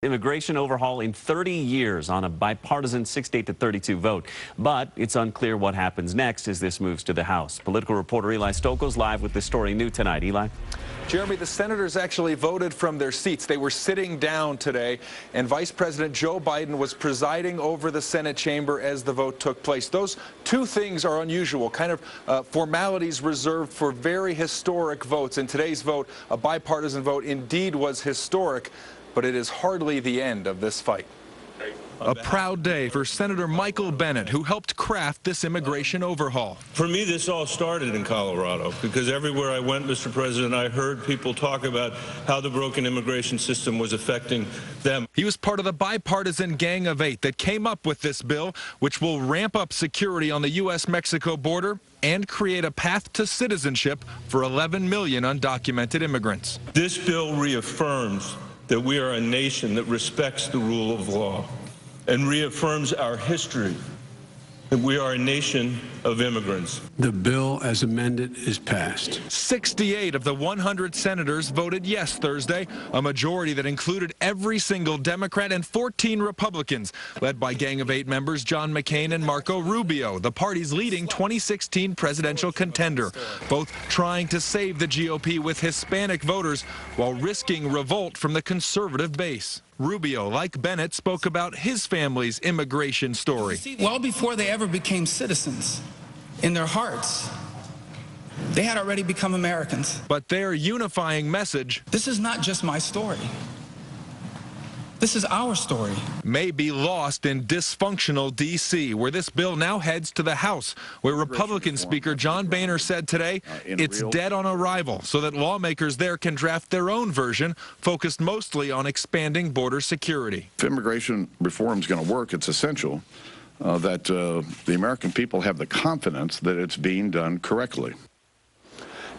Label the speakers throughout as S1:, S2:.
S1: Immigration overhaul in 30 years on a bipartisan 68-32 vote. But it's unclear what happens next as this moves to the House. Political reporter Eli Stoko's live with this story new tonight. Eli?
S2: Jeremy, the senators actually voted from their seats. They were sitting down today, and Vice President Joe Biden was presiding over the Senate chamber as the vote took place. Those two things are unusual, kind of formalities reserved for very historic votes. And today's vote, a bipartisan vote, indeed was historic, but it is hardly the end of this fight.
S3: A proud day for Senator Michael Bennet, who helped craft this immigration overhaul.
S4: For me, this all started in Colorado, because everywhere I went, Mr. President, I heard people talk about how the broken immigration system was affecting them.
S3: He was part of the bipartisan Gang of Eight that came up with this bill, which will ramp up security on the U.S.-Mexico border and create a path to citizenship for 11 million undocumented immigrants.
S4: This bill reaffirms that we are a nation that respects the rule of law, and reaffirms our history, that we are a nation of immigrants.
S5: The bill as amended is passed.
S3: 68 of the 100 senators voted yes Thursday, a majority that included every single Democrat and 14 Republicans, led by Gang of Eight members John McCain and Marco Rubio, the party's leading 2016 presidential contender, both trying to save the GOP with Hispanic voters while risking revolt from the conservative base. Rubio, like Bennett, spoke about his family's immigration story.
S6: Well before they ever became citizens, in their hearts, they had already become Americans.
S3: But their unifying message,
S6: this is not just my story. This is our story.
S3: May be lost in dysfunctional D.C., where this bill now heads to the House, where Republican Speaker John Boehner said today it's dead on arrival, so that lawmakers there can draft their own version, focused mostly on expanding border security.
S7: If immigration reform is going to work, it's essential that the American people have the confidence that it's being done correctly.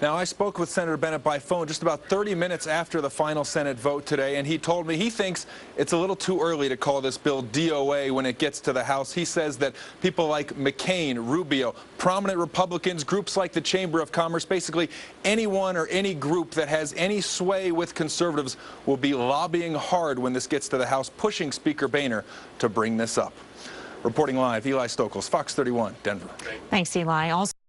S2: Now, I spoke with Senator Bennet by phone just about 30 minutes after the final Senate vote today, and he told me he thinks it's a little too early to call this bill DOA when it gets to the House. He says that people like McCain, Rubio, prominent Republicans, groups like the Chamber of Commerce, basically anyone or any group that has any sway with conservatives will be lobbying hard when this gets to the House, pushing Speaker Boehner to bring this up. Reporting live, Eli Stokols, Fox 31, Denver.
S8: Thanks, Eli. Also